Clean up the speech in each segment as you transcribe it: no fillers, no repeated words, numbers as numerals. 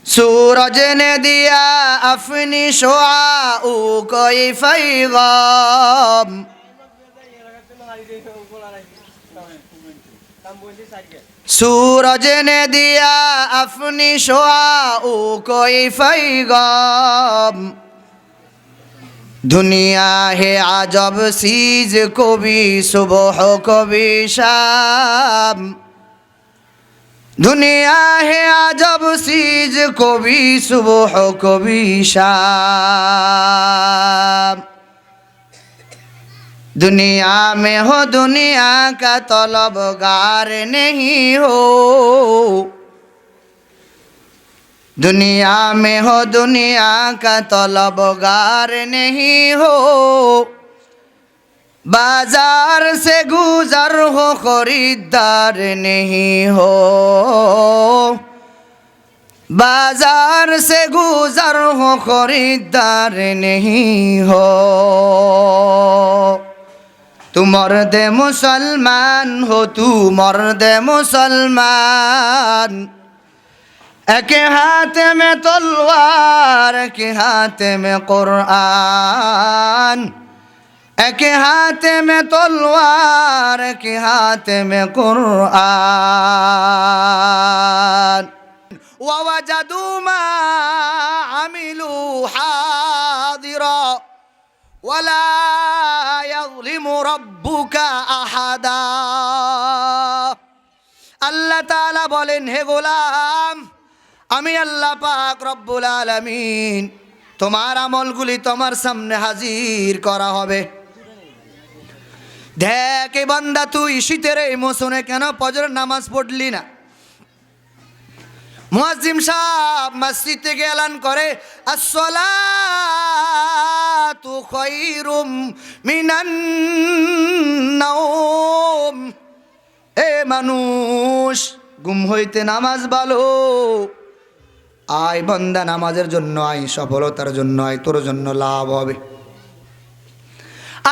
सूरज ने दिया अपनी शुआओ कोई पैगाम, सूरज ने दिया अपनी शुआओ कोई पैगाम। दुनिया है अजब चीज, कभी सुबह कभी शाम। दुनिया है अजब चीज, कभी सुबह कभी शाम। दुनिया में हो दुनिया का तलबगार नहीं हो, दुनिया में हो दुनिया का तलबगार नहीं हो। बाजार से गुजर हो खरीदार नहीं हो, बाजार से गुजर हो खरीदार नहीं हो। तू मर्द मुसलमान हो, तू मर्द मुसलमान। एक हाथ में तलवार, एक हाथ में कुरान। एक हाथ में तलवार, एक हाथ में कुरान। ववजदू मा अमिलू हादिरा वला यज़लिमु रब्बुका अहादा। আল্লাহ তাআলা বলেন, হে গোলাম, আমি আল্লাহ পাক রব্বুল আলামিন তোমার আমলগুলি তোমার সামনে হাজির করা হবে। দেখ এ বান্দা, তুই শীতের এই মৌসুমে কেন ফজরের নামাজ পড়লি না? মুয়াজ্জিম সাহেব মসজিদ থেকে এলান করে, আসসালাতু খায়রুম মিনান নাওম। এ মানুষ, ঘুম হইতে নামাজ ভালো। আয় বান্দা, নামাজের জন্য আয়, সফলতার জন্য আয়, তোর জন্য লাভ হবে।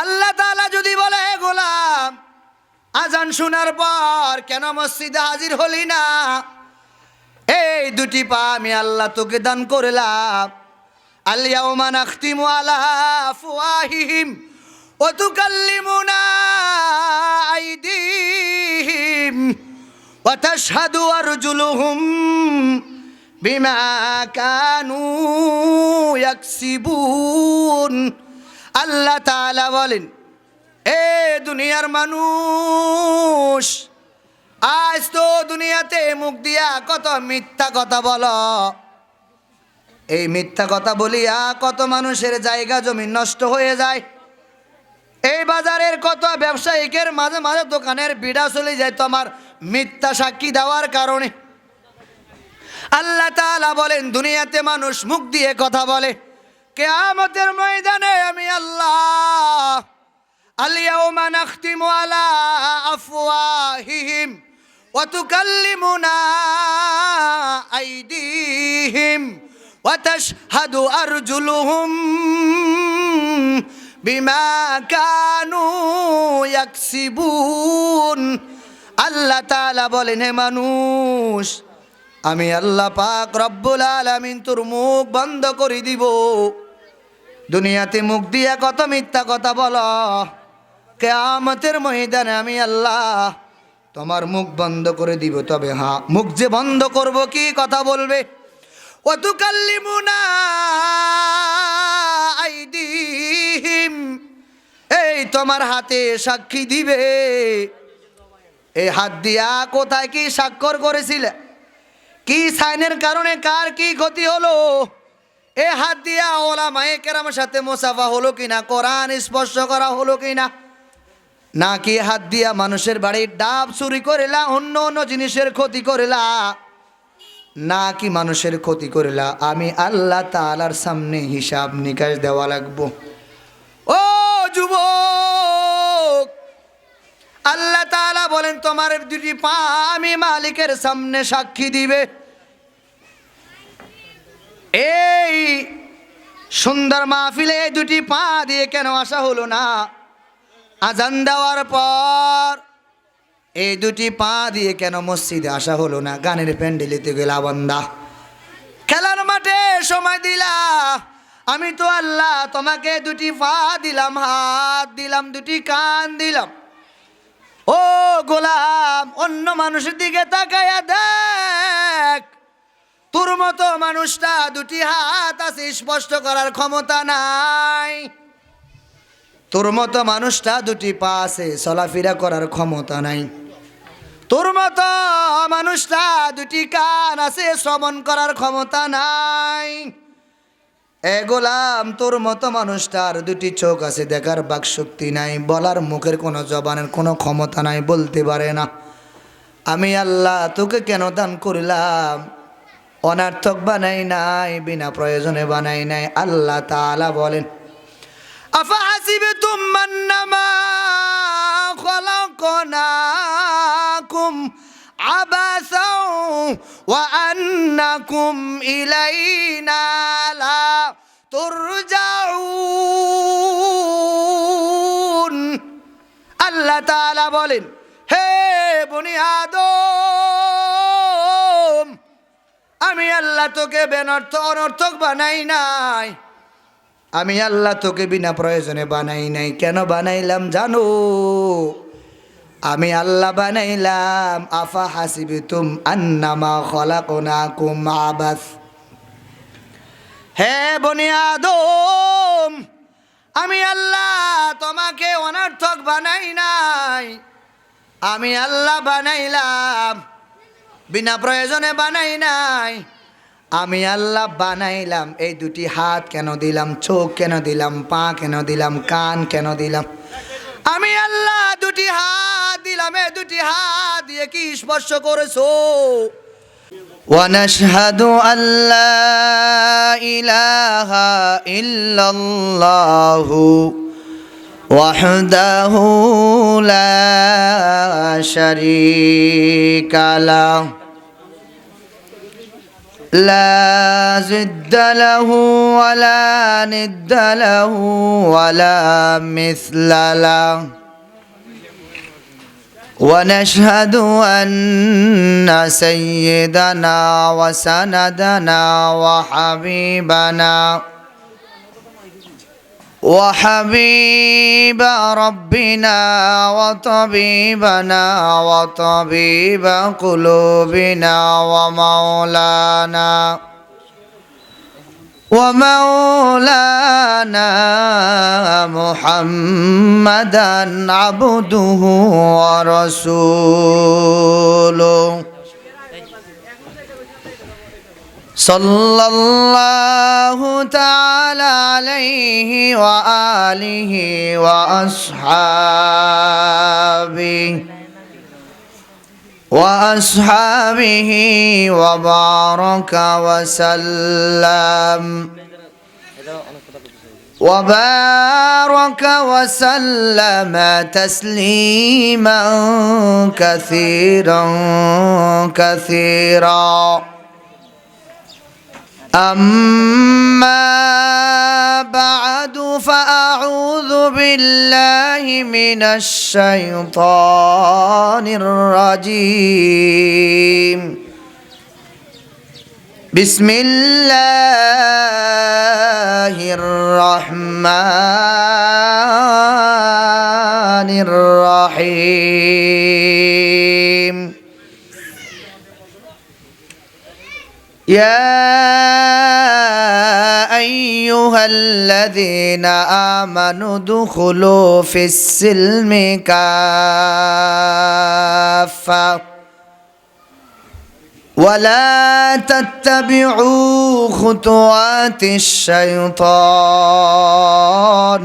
আল্লাহ তাআলা যদি বলে, হে গোলাম, আজান শোনার পর কেন মসজিদে হাজির হলি না? এই দুটি পা আমি আল্লাহ তোকে দান করলাম। আল ইয়াউমা নাখতিমু আলা আফওয়াহিহিম ওয়া তুকাল্লিমুনা আইদিহিম ওয়া তাশহাদু আরজুলুহুম বিমা কানু ইয়াকসিবুন। আল্লাহ তাআলা বলেন, এ দুনিয়ার মানুষ, আজ তো দুনিয়াতে মুখ দিয়া কত মিথ্যা কথা বলো। এই মিথ্যা কথা বলিয়া কত মানুষের জায়গা জমি নষ্ট হয়ে যায়। এই বাজারের কত ব্যবসায়িকের মাঝে মাঝে দোকানের বিড়া চলে যায় তোমার মিথ্যা সাক্ষী দেওয়ার কারণে। আল্লাহ তাআলা বলেন, দুনিয়াতে মানুষ মুখ দিয়ে কথা বলে, কিয়ামতের ময়দানে আমি আল্লাহ আল ইয়াউমা নাখতিমু আলা আফওয়াহিহিম ওয়া তুকাল্লিমুনা আইদিহিম ওয়া তাশহাদু আরজুলুহুম বিমা কানু ইয়াকসিবুন। আল্লাহ তাআলা বলেন, হে মানুষ, আমি আল্লাহ পাক রব্বুল আলামিন তোর মুখ বন্ধ করে দিব। দুনিয়াতে মুখ দিয়া কত মিথ্যা কথা বলো, কিয়ামতের ময়দানে আমি আল্লাহ তোমার মুখ বন্ধ করে দিব। তবে হ্যাঁ, মুখ যে বন্ধ করব, কি কথা বলবে? ওয়া তুকাল্লিমুনা আইদিহিম, এই তোমার হাতে সাক্ষী দিবে। এই হাত দিয়া কোথায় কি স্বাক্ষর করেছিলে? কি সাইনের কারণে কার কি ক্ষতি হলো? এ হাত দিয়া ওলামায়ে কেরামের সাথে মুসাফা হলো কিনা? কোরআন স্পর্শ করা হলো কিনা? নাকি হাত দিয়া মানুষের বাড়ির ডাব চুরি করিলা, অন্য অন্য জিনিসের ক্ষতি করিলা, নাকি মানুষের ক্ষতি করিলা? আমি আল্লাহ তাআলার সামনে হিসাব নিকাশ দেওয়া লাগবো। ও যুবক, আল্লাহ তাআলা বলেন, তোমার দুটি পা আমি মালিকের সামনে সাক্ষী দিবে। এই সুন্দর মাহফিলে এই দুটি পা দিয়ে কেন আসা হলো না? আজান দেওয়ার পর এই দুটি পা দিয়ে কেন মসজিদে আসা হলো না? গানের প্যান্ডেলিতে গেলা বান্দা, খেলার সময় দিলা? আমি তো আল্লাহ তোমাকে দুটি পা দিলাম, হাত দিলাম, দুটি কান দিলাম। ও গোলাম, অন্য মানুষের দিকে তাকায়া দেখ, তোর মতো মানুষটা দুটি হাত আছে, স্পষ্ট করার ক্ষমতা নাই। তোর মতো মানুষটা দুটি পা আছে, চলাফেরা করার ক্ষমতা নাই। তোর মতো মানুষটা দুটি কান আছে, শ্রবণ করার ক্ষমতা নাই। এ গোলাম, তোর মতো মানুষটার দুটি চোখ আছে, দেখার বাকশক্তি নাই, বলার মুখের কোনো জবানের কোনো ক্ষমতা নাই, বলতে পারে না। আমি আল্লাহ তোকে কেন দান করলাম? অনার্থক বানাই নাই, বিনা প্রয়োজনে বানাই নাই। আল্লাহ তাআলা বলেন, আফাহাসিবতুম আন্নামা খলাকনাকুম আবাসাও ওয়া আন্নাকুম ইলাইনা লা তুরজাউন। আল্লাহ তাআলা বলেন, হে বনি আদম, আমি আল্লাহ তোকে অনর্থক বানাই নাই। আমি আল্লাহ তোকে বিনা প্রয়োজনে বানাই নাই। কেন বানাইলাম জানো? আমি আল্লাহ বানাইলাম আফা হাসিবিতুম আন্নামা খলাকনাকুম আবাস। হে বনি আদম, আমি আল্লাহ তোমাকে অনর্থক বানাই নাই। আমি আল্লাহ বানাইলাম, বিনা প্রয়োজনে বানাই নাই। আমি আল্লাহ বানাইলাম। এই দুটি হাত কেন দিলাম? চোখ কেন দিলাম? পা কেন দিলাম? কান কেন দিলাম? আমি আল্লাহ দুটি হাত দিলাম। এই দুটি হাত দিয়ে কি স্পর্শ করেছো? ওয়ানাশহাদু আল্লা ইলাহা ইল্লাল্লাহু ওয়াহদাহু লা শারীকা লাহু لا ضد له ولا ند له ولا مثل له ونشهد أن سيدنا وسندنا وحبيب ربنا وطبيبنا وطبيب قلوبنا ومولانا محمدا عبده ورسوله صلى الله تعالى عليه وآله وأصحابه وبارك وسلم تسليما كثيرا أما بعد فأعوذ بالله من الشيطان الرجيم بسم الله الرحمن الرحيم يا أيها الذين آمنوا ادخلوا في السلم كافة ولا تتبعوا خطوات الشيطان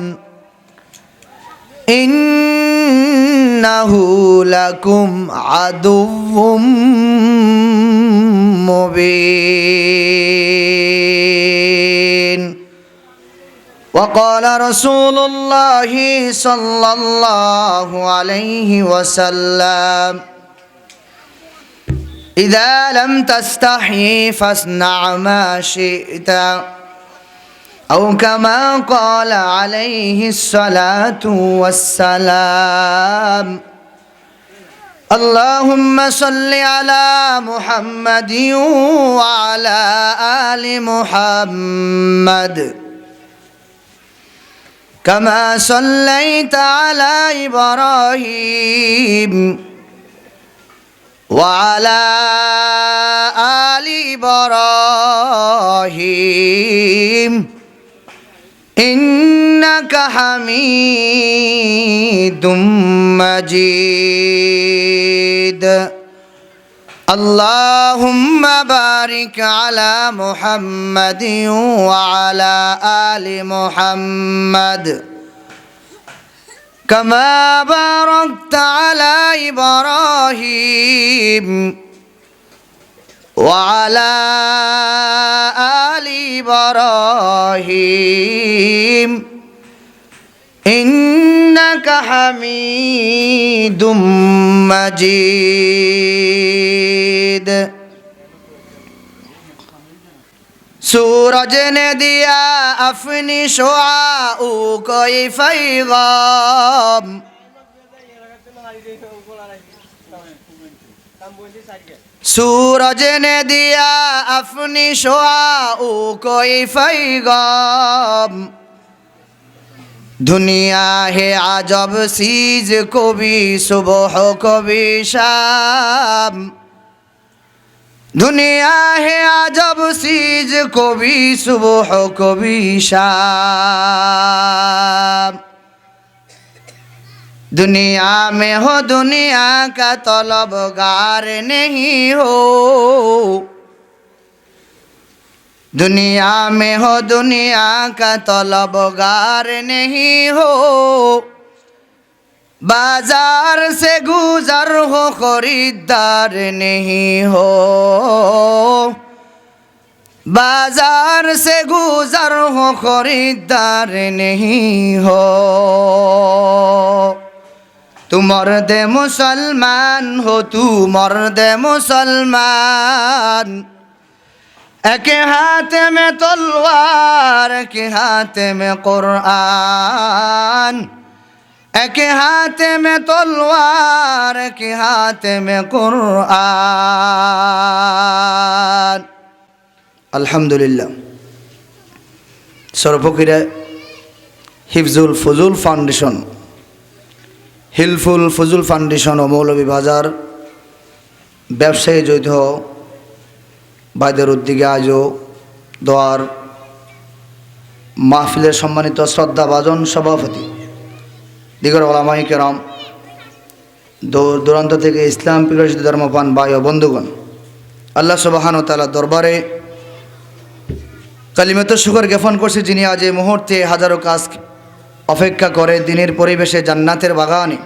إنه لكم عدو مبين. وقال رسول الله صلى الله عليه وسلم إذا لم تستحي فاصنع ما شئت أو كما قال عليه الصلاة والسلام. اللهم صل على محمد وعلى آل محمد كما صليت على إبراهيم وعلى آل إبراهيم إنك حميد مجيد اللهم بارك على محمد وعلى آل محمد كما باركت على إبراهيم وعلى آل إبراهيم إنك حميد مجيد सूरज ने दिया अपनी शुआओं कोई पैगाम सूरज ने दिया अपनी शुआओं कोई पैगाम दुनिया है अजब चीज कभी सुबह कभी शाम दुनिया है अजब चीज कभी सुबह कभी शाम दुनिया में हो दुनिया का तलबगार नहीं हो दुनिया में हो दुनिया का तलबगार नहीं हो बाजार से गुजर हो खरीदार नहीं हो बाजार से गुजर हो खरीदार नहीं हो तू मर्द मुसलमान हो तू मर्द मुसलमान एक हाथ में तलवार के हाथ में कुरान एक हाथ में तलवार के हाथ में कुरान अल्हम्दुलिल्लाह सर्वफकिरा हिफजुल फजुल फाउंडेशन हिलफुल फजुल फाउंडेशन ও মৌলভীবাজার ব্যবসায়ী জৈধ ভাইদের উদ্যোগে আজও দোয়ার মাহফিলের সম্মানিত শ্রদ্ধাভাজন সভাপতি দিগর ওলামায়ে কেরাম দূর দূরান্ত থেকে ইসলাম প্রকাশিত ধর্মপান ভাই ও বন্ধুগণ আল্লাহ সুবহানাহু ওয়া তাআলা দরবারে কালিমাতুল শুকর জ্ঞাপন করছি যিনি আজ এই মুহূর্তে হাজারো কাজ অপেক্ষা করে দিনের পরিবেশে জান্নাতের বাগানে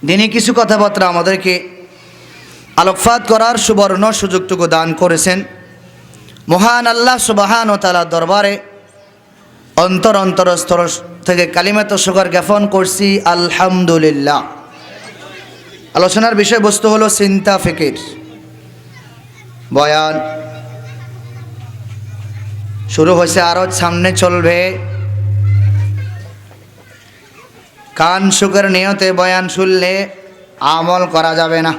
দিনে কিছু কথাবার্তা আমাদেরকে আলোকপাত করার সুবর্ণ সুযোগটুকু দান করেছেন মহান আল্লাহ সুবহানাহু ওয়া তাআলা দরবারে অন্তরস্থল থেকে কালিমাতুল শুকর জ্ঞাপন করছি আলহামদুলিল্লাহ। আলোচনার বিষয়বস্তু হলো চিন্তা ফিকির বয়ান শুরু হয়েছে আরো সামনে চলবে কান শুকর নিয়তে বয়ান শুনলে আমল করা যাবে না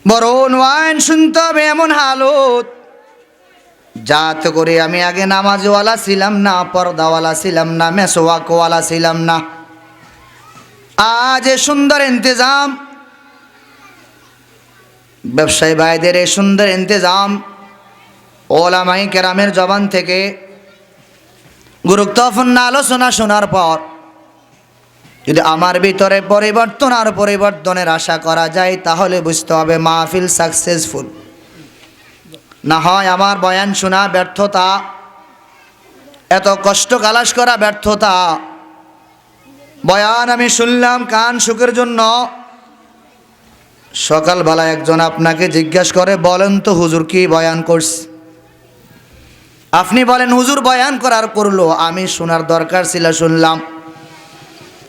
বরং ওয়াইন শুনতে হবে এমন হালত যাত করে আমি আগে নামাজওয়ালা ছিলাম না পর্দাওয়ালা ছিলাম না মেসওয়াকওয়ালা ছিলাম না আজ সুন্দর ইন্তজাম ব্যবসায়ী ভাইদের এই সুন্দর ইন্তজাম ওলামায়ে কেরামের জবান থেকে গুরুত্বপূর্ণ আলোচনা শোনার পর যদি আমার ভিতরে পরিবর্তন আর পরিবর্তনের আশা করা যায় তাহলে বুঝতে হবে মাহফিল সাকসেসফুল না হয় আমার বয়ান শোনা ব্যর্থতা এত কষ্ট কালাশ করা ব্যর্থতা বয়ান আমি শুনলাম কান সুখের জন্য সকালবেলা একজন আপনাকে জিজ্ঞাসা করে বলেন তো হুজুর কি বয়ান করছে আপনি বলেন হুজুর বয়ান করার করলো আমি শোনার দরকার ছিল শুনলাম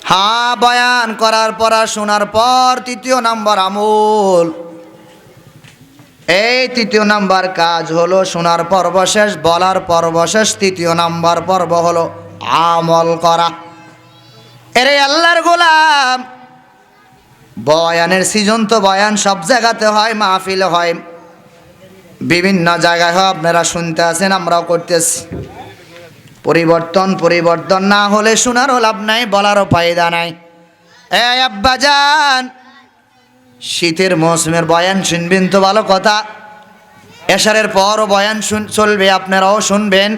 হ্যাঁ বয়ান করার পর শোনার পর তৃতীয় নাম্বার আমল এই তৃতীয় নাম্বার কাজ হলো শোনার পর্ব শেষ বলার পর্ব শেষ তৃতীয় নাম্বার পর্ব হলো আমল করা এরে আল্লাহর গোলাম বয়ানের সিজন তো বয়ান সব জায়গাতে হয়, মাহফিল হয়, বিভিন্ন জায়গায় হয়, আপনারা শুনতে আছেন, আমরাও করতেছি। পরিবর্তন না হলে শোনারও লাভ নাই, বলারও ফায়দা নাই। এই আব্বাজান, শীতের মৌসুমের বয়ান শুনবেন তো ভালো কথা, এশারের পরও বয়ান চলবে, আপনারাও শুনবেন।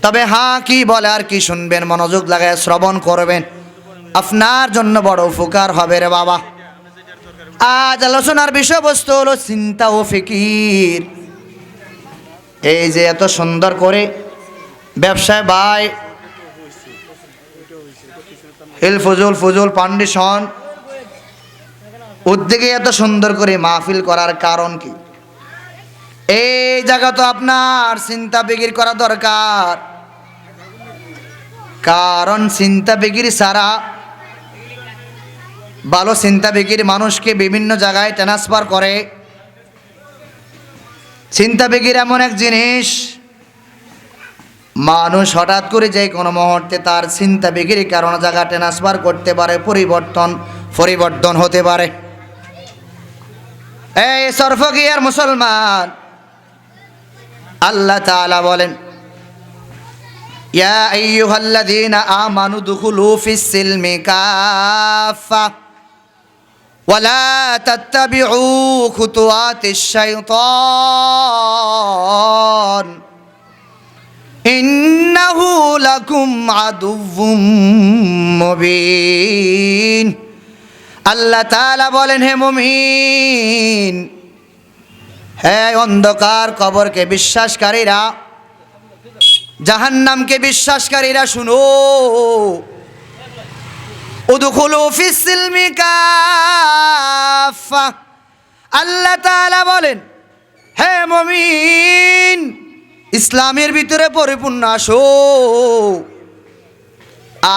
তবে হ্যাঁ, কি বলে আর কি শুনবেন, মনোযোগ লাগায় শ্রবণ করবেন, আপনার জন্য বড় উপকার হবে রে বাবা। আজ আলোচনার বিষয়বস্তু হলো চিন্তা ও ফিকির। এই যে এত সুন্দর করে ব্যবসায় ভাই ফুজুল ফাউন্ডেশন উদ্যোগে এত সুন্দর করে মাহফিল করার কারণ কি? এই জায়গা তো আপনার চিন্তা ফিকির করা দরকার, কারণ চিন্তা ফিকির ছাড়া, ভালো চিন্তা ফিকির মানুষকে বিভিন্ন জায়গায় ট্রান্সফার করে। চিন্তা ফিকির এমন এক জিনিস, মানুষ হঠাৎ করে যে কোনো মুহূর্তে তার চিন্তা ফিকিরের কারণে জায়গা ট্রান্সফার করতে পারে, পরিবর্তন হতে পারে। এই সরফগিয়ার মুসলমান, আল্লাহ তাআলা বলেন, ইয়া আইয়ুহাল্লাযীনা আমানু দুখুলু ফিস সিলমি কাফা ওয়ালা তাত্তাবিউ খুতুওয়াতিশ শাইতান ইন্নাহু লাকুম আদুউম মুবিন। আল্লাহ তাআলা বলেন, হে মুমিন, হে অন্ধকার কবরকে বিশ্বাসকারীরা, জাহান্নামকে বিশ্বাসকারীরা, শুনো, উদখুলু ফিস সিলমি কাফা। আল্লাহ তাআলা বলেন, হে মুমিন, ইসলামের ভিতরে পরিপূর্ণ আসো,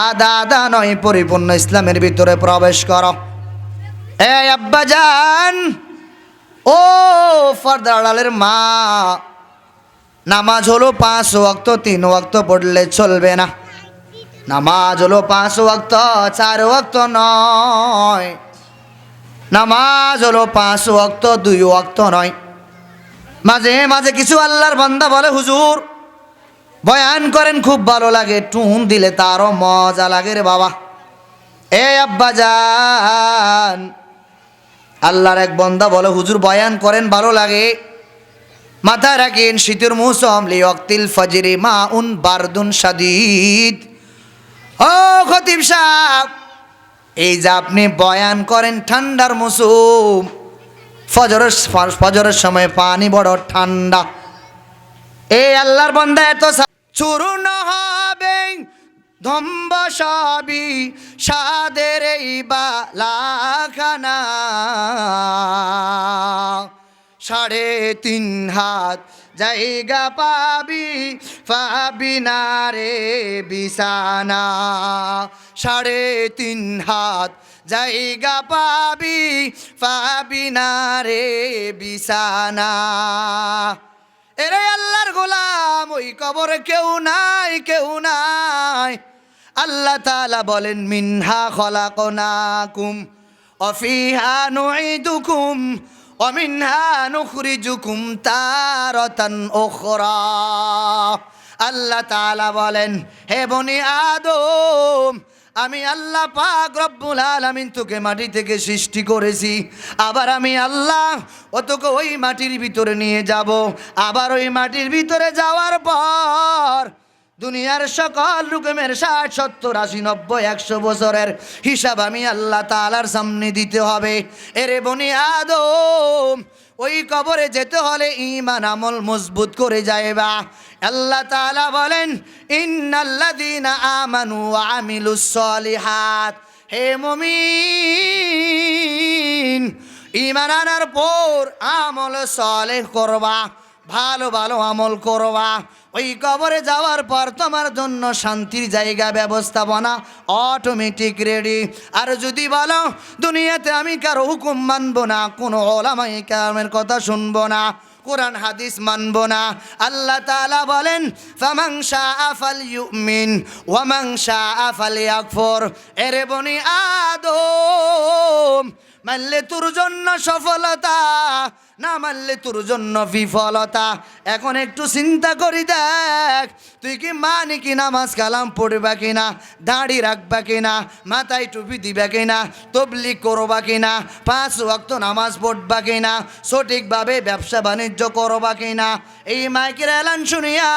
আদা আদা নয়, পরিপূর্ণ ইসলামের ভিতরে প্রবেশ করো। এই আব্বাজান, ও ফরদালালের মা, নামাজ হলো 5 ওয়াক্ত, 3 ওয়াক্ত পড়লে চলবে না। নামাজ হলো 5 ওয়াক্ত, 4 ওয়াক্ত নয়। নামাজ হলো 5 ওয়াক্ত, 2 ওয়াক্ত নয়। মাঝে মাঝে কিছু আল্লাহর বান্দা বলে, হুজুর বয়ান করেন খুব ভালো লাগে, টুন দিলে তারও মজা লাগে রে বাবা। এ আব্বাজান, আল্লাহর এক বান্দা বলে, হুজুর বয়ান করেন ভালো লাগে, মাথায় রাখেন শীতের মৌসুম, লিওয়াক্তিল ফজরি মাউন বারদুন শাদীদ। ও খতিব সাহেব, এই যে আপনি বয়ান করেন ঠান্ডার মৌসুম, ফজরের সময় পানি বড় ঠান্ডা। এই আল্লাহর বান্দা এত চূর্ণ হবে ধম্ব সবই সাদের এই বালাখানা, 3.5 হাত জায়গা পাবি, পাবি না রে বিছানা। 3.5 হাত জায়গা পাবি, পাবি না রে বিছানা। এরে আল্লাহর গোলাম, ওই কবরে কেউ নাই, কেউ নাই। আল্লাহ তাআলা বলেন, মিনহা খলাকনাকুম ওয়া ফিহা নুঈদুকুম ওয়া মিনহা নুখরিজুকুম তারাতান উখরা। আল্লাহ তাআলা বলেন, হে বনি আদম, আমি আল্লাহ পাক রব্বুল আলামিন তোকে মাটি থেকে সৃষ্টি করেছি, আবার আমি আল্লাহ তোকে ওই মাটির ভিতরে নিয়ে যাব। আবার ওই মাটির ভিতরে যাওয়ার পর দুনিয়ার সকল রকমের 60, 70, 80, 90, 100 বছরের হিসাব আমি আল্লাহ তাআলার সামনে দিতে হবে। এরে বনি আদম, ওই কবরে যেতে হলে ঈমান আমল মজবুত করে যায়বা। আল্লাহ তাআলা বলেন, ইন্নাল্লাযীনা আমানু ওয়া আমিলুস সলিহাত। হে মুমিন, ঈমান আনার পর আমল সালেহ করবা, ভালো ভালো আমল করবা। ওই কবরে যাওয়ার পর তোমার জন্য শান্তির জায়গা ব্যবস্থাপনা অটোমেটিক রেডি। আর যদি বলো দুনিয়াতে আমি কারো হুকুম মানবো না, কোনো ওলামায়ে কেরামের কথা শুনবো না, কোরআন হাদিস মানবো না, আল্লাহ তাআলা বলেন, ফামান শাআ ফালইউমিন ওয়া মান শাআ ফালইয়াকফুর। এরে বনি আদম, মানলে তোর জন্য সফলতা, না মানলে তোর জন্য বিফলতা। এখন একটু চিন্তা করি দেখ, তুই কি মানে কি নামাজ কালাম পড়বা কিনা, দাড়ি রাখবা কিনা, মাথায় টুপি দিবা কিনা, তবলিগ করবা কিনা, 5 ওয়াক্ত নামাজ পড়বা কিনা, সঠিকভাবে ব্যবসা বাণিজ্য করবা কিনা। এই মাইকের এলান শুনিয়া,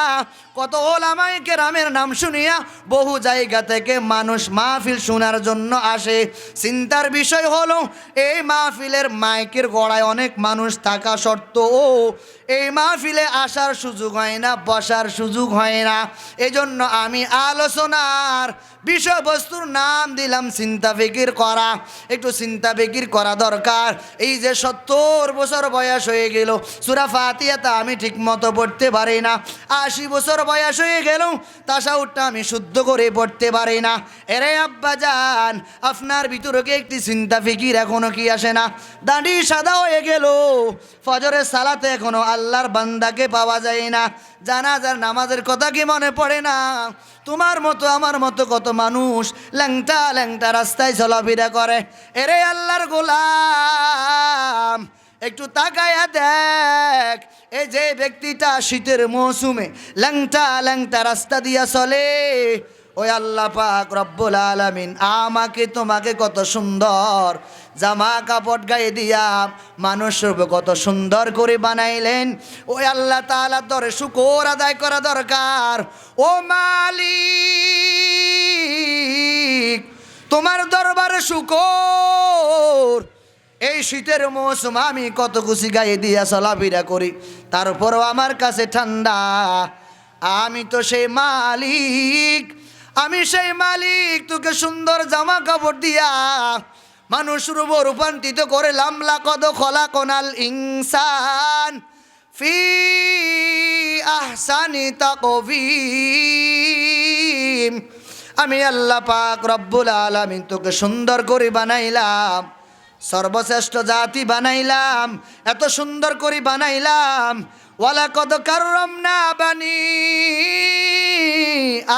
কত ওলামায়ে কেরামের নাম শুনিয়া বহু জায়গা থেকে মানুষ মাহফিল শোনার জন্য আসে। চিন্তার বিষয় হলো এই মাহফিলের মাইকের গড়ায় অনেক মানুষ থাকা সত্ত্বেও এই মাহফিলে আসার সুযোগ হয় না, বসার সুযোগ হয় না। এজন্য আমি আলোচনার বিষয়বস্তুর নাম দিলাম চিন্তা ফিকির করা। একটু চিন্তা ফিকির করা দরকার। এই যে 70 বছর বয়স হয়ে গেল, সূরা ফাতিহাটা আমি ঠিক মতো পড়তে পারি না। 80 বছর বয়স হয়ে গেল, তাশাহুদটা আমি শুদ্ধ করে পড়তে পারি না। এরে আব্বাজান, আপনার ভিতরে কি একটি চিন্তা ফিকির এখনো কি আসে না? দাড়ি সাদা হয়ে গেল, ফজরের সালাতে এখনো আল্লাহর বান্দাকে পাওয়া যায় না, জানাজার নামাজের কথা কি মনে পড়ে না? তোমার মতো আমার মতো কত মানুষ ল্যাংটা ল্যাংটা রাস্তায় চলাফেরা করে। এরে আল্লাহর গোলাম, একটু তাকায়া দেখ, এই যে ব্যক্তিটা শীতের মৌসুমে ল্যাংটা ল্যাংটা রাস্তা দিয়া চলে, ওই আল্লাহ পাক রব্বুল আলামিন আমাকে তোমাকে কত সুন্দর জামা কাপড় গায়ে দিয়া মানুষ রূপে কত সুন্দর করে বানাইলেন। ওই আল্লাহ তাআলার দরে শুকর আদায় করা দরকার। ও মালিক, তোমার দরবারে শুকর। এই শীতের মৌসুম আমি কত খুশি গায়ে দিয়া চলাফেরা করি, তারপরও আমার কাছে ঠান্ডা। আমি তো সেই মালিক, আমি সেই মালিক, তোকে সুন্দর জামা কাপড় দিয়া মানুষ রূপ রূপান্তরিত করে লামলা কদ খলাকনাল ইনসান ফি আহসানি তাকবীম। আমি আল্লাহ পাক রব্বুল আলামিন তোকে সুন্দর করে বানাইলাম, সর্বশ্রেষ্ঠ জাতি বানাইলাম, এত সুন্দর করে বানাইলাম। ওয়ালাকাদ কাররামনা বানি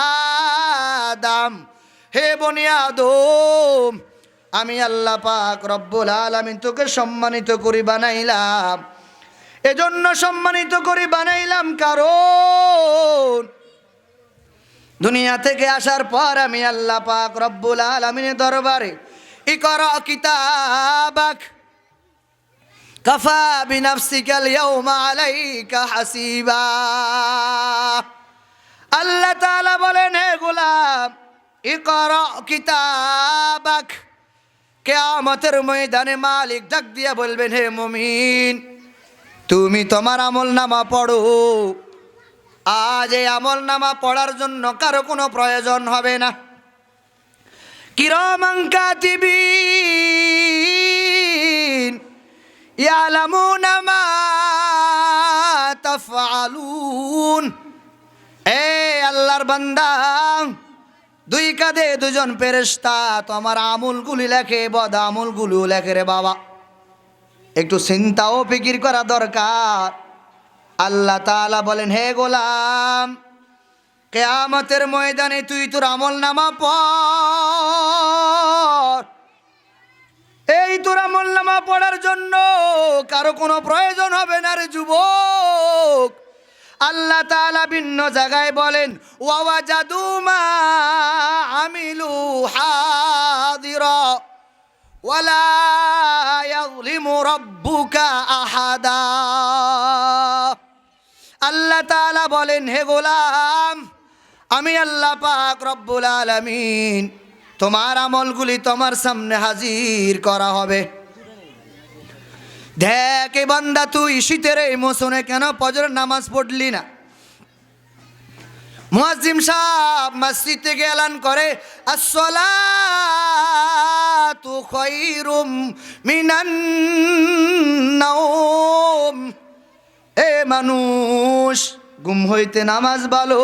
আদম, হে বনি আদম, আমি আল্লাহ পাক রব্বুল আলামিন তোকে সম্মানিত করে বানাইলাম। এজন্য সম্মানিত করে বানাইলাম কারণ দুনিয়া থেকে আসার পর আমি আল্লাহ পাক রব্বুল আলামিনের দরবারে ইকরা কিতাবাক কাফা বিনাফসিকাল ইয়াউমা আলাইকা হাসিবা। আল্লাহ তাআলা বলেন, হে গোলাম, ইকরা কিতাবাক। কিয়ামতের ময়দানে মালিক ডাক দিয়া বলবেন, হে মুমিন, তুমি তোমার আমলনামা পড়ো। আজ এই আমলনামা পড়ার জন্য কারো কোনো প্রয়োজন হবে না। কিরামান কাতিবিন ইয়ালামুনা মা তাফআলুন। এ আল্লাহর বান্দা, 2 কাঁধে 2জন ফেরেশতা তোমার আমলগুলি লেখে, বদ আমলগুলো লেখে রে বাবা। একটু চিন্তা ও ফিকির করা দরকার। আল্লাহ তাআলা বলেন, হে গোলাম, কিয়ামতের ময়দানে তুই তোর আমলনামা পড়। এই তোর আমলনামা পড়ার জন্য কারো কোনো প্রয়োজন হবে না রে যুবক। আল্লাহ তাআলা ভিন্ন জায়গায় বলেন, ওয়াজাদু মা আমিলু হাদিরা ওয়ালা ইয়াযলিমু রাব্বুকা আহাদা। আল্লাহ তাআলা বলেন, হে গোলাম, আমি আল্লাহ পাক রব্বুল আলামিন তোমার আমলগুলি তোমার সামনে হাজির করা হবে। দেখ এ বান্দা, তুই শীতের এই মৌসুমে কেন ফজরের নামাজ পড়লি না? মুয়াজ্জিম সাহেব মসজিদ থেকে এলান করে, আসসালাতু খায়রুম মিনান নাওম। এ মানুষ, ঘুম হইতে নামাজ ভালো।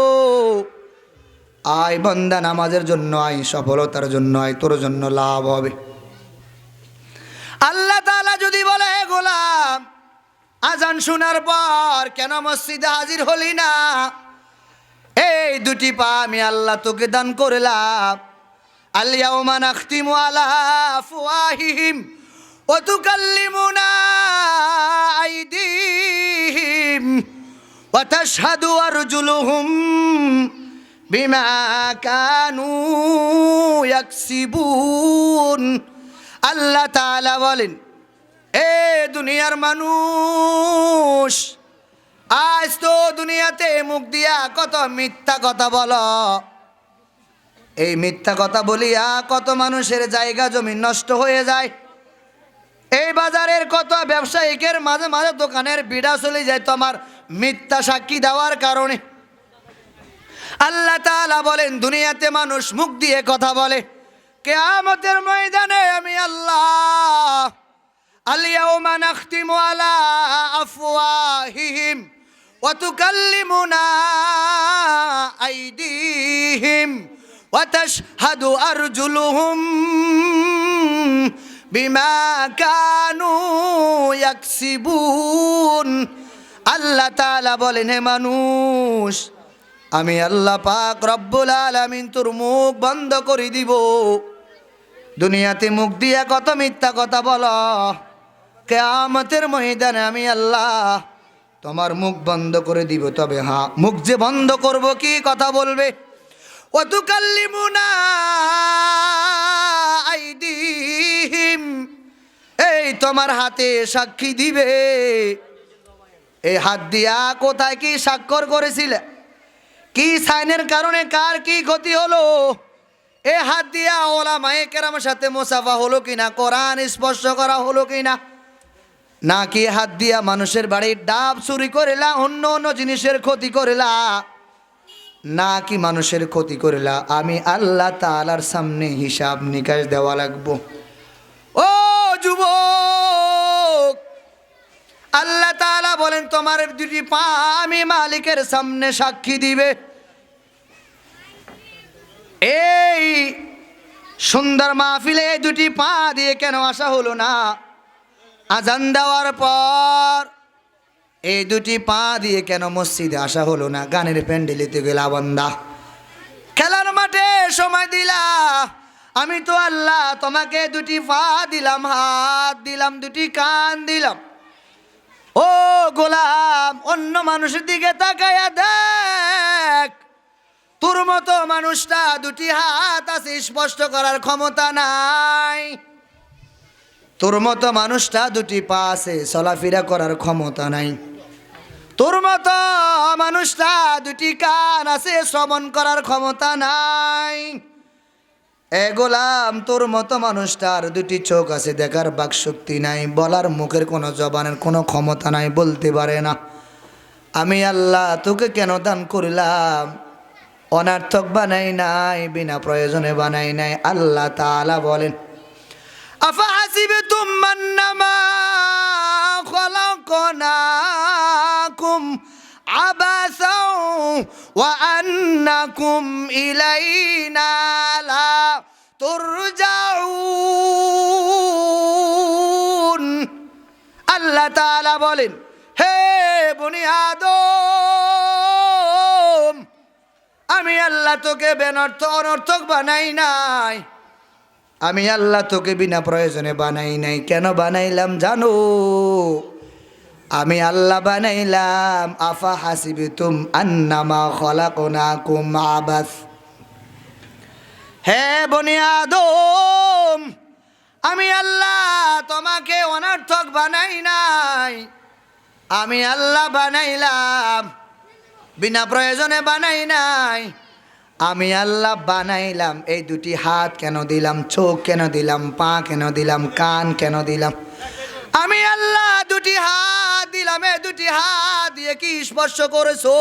আয় বান্দা, নামাজের জন্য আয়, সফলতার জন্য আয়, তোর জন্য লাভ হবে। আল্লাহ তাআলা যদি বলে, হে গোলাম, আজান শোনার পর কেন মসজিদে হাজির হলি না? এই 2টি পা আমি আল্লাহ তোকে দান করলাম। আল ইয়াউমা নাখতিমু আলা আফওয়াহিহিম وتكلمنا أيديهم وتشهد أرجلهم بما كانوا يكسبون আল্লাহ তাআলা বলেন, এ দুনিয়ার মানুষ, আজ তো দুনিয়াতে মুখ দিয়া কত মিথ্যা কথা বলো। এই মিথ্যা কথা বলিয়া কত মানুষের জায়গা জমি নষ্ট হয়ে যায়। এই বাজারের কত ব্যবসায়িকের মাঝে মাঝে দোকানের বিড়া চলে যায় তোমার মিথ্যা সাক্ষী দেওয়ার কারণে। আল্লাহ তাআলা বলেন, দুনিয়াতে মানুষ মুখ দিয়ে কথা বলে, কিয়ামতের ময়দানে আমি আল্লাহ আল-ইয়াওমা নাখতিমু আলা আফওয়াহিহিম ওয়া তুকাল্লিমুনা আইদিহিম ওয়া তাশহাদু আরজুলুহুম বিমা কানু ইয়াকসিবুন। আল্লাহ তাআলা বলেন, হে মানুষ, আমি আল্লাহ পাক রব্বুল আলামিন তোর মুখ বন্ধ করে দিব। দুনিয়াতে মুখ দিয়া কত মিথ্যা কথা বলো, কিয়ামতের ময়দানে আমি আল্লাহ তোমার মুখ বন্ধ করে দিব। তবে হ্যাঁ, মুখ যে বন্ধ করব, কি কথা বলবে? ওয়া তুকাল্লিমুনা আইদিহিম, এই তোমার হাতে সাক্ষী দিবে। এই হাত দিয়া কোথায় কি স্বাক্ষর করেছিলে, কি সাইনের কারণে কার কি ক্ষতি হলো? এ হাত দিয়া ওলামায়ে কেরামের সাথে মুসাফা হলো কিনা, কোরআন স্পর্শ করা হলো কিনা, নাকি হাত দিয়া মানুষের বাড়ির ডাব চুরি করিলা, অন্য অন্য জিনিসের ক্ষতি করিলা, নাকি মানুষের ক্ষতি করিলা? আমি আল্লাহ তাআলার সামনে হিসাব নিকাশ দেওয়া লাগবো। ও যুবক, আল্লাহ তাআলা বলেন, তোমার দুটি পা আমি মালিকের সামনে সাক্ষী দিবে। এই সুন্দর মাহফিলে এই দুটি পা দিয়ে কেন আসা হলো না? আজান দেওয়ার পর এই দুটি পা দিয়ে কেন মসজিদে আসা হলো না? গানের প্যান্ডেলিতে গেলা বন্দা, খেলার মাঠে সময় দিলা। আমি তো আল্লাহ তোমাকে দুটি পা দিলাম, হাত দিলাম, দুটি কান দিলাম। ও গোলাম, অন্য মানুষের দিকে তাকায়া দেখ, তোর মতো মানুষটা দুটি হাত আছে, স্পষ্ট করার ক্ষমতা নাই। তোর মতো মানুষটা দুটি পা আছে, চলাফেরা করার ক্ষমতা নাই। তোর মতো মানুষটা দুটি কান আছে, শ্রবণ করার ক্ষমতা নাই। এ গোলাম, তোর মতো মানুষটার দুটি চোখ আছে, দেখার বাকশক্তি নাই, বলার মুখের কোনো জবানের কোনো ক্ষমতা নাই, বলতে পারে না। আমি আল্লাহ তোকে কেন দান করলাম? অনার্থক বানাই নাই, বিনা প্রয়োজনে বানাই নাই। আল্লাহ তাআলা বলেন, আফাহাসিবতুম আন্নামা খলাকনাকুম আবাসাও ওয়া আন্নাকুম ইলাইনা লা তুরজাউন। আল্লাহ তাআলা বলেন, হে বনি আদম, আমি আল্লাহ তোকে বেনর্থ অনর্থক বানাই নাই। আমি আল্লাহ তোকে বিনা প্রয়োজনে বানাই নাই। কেন বানাইলাম জানো? আমি আল্লাহ বানাইলাম আফা হাসিবিতুম আন্নামা খলাকনাকুম আবাস। হে বনি আদম, আমি আল্লাহ তোমাকে অনর্থক বানাই নাই। আমি আল্লাহ বানাইলাম, বিনা প্রয়োজনে বানাই নাই। আমি আল্লাহ বানাইলাম। এই দুটি হাত কেন দিলাম, চোখ কেন দিলাম, পা কেন দিলাম, কান কেন দিলাম? আমি আল্লাহ দুটি হাত দিলাম। এই দুটি হাত দিয়ে কি স্পর্শ করেছো?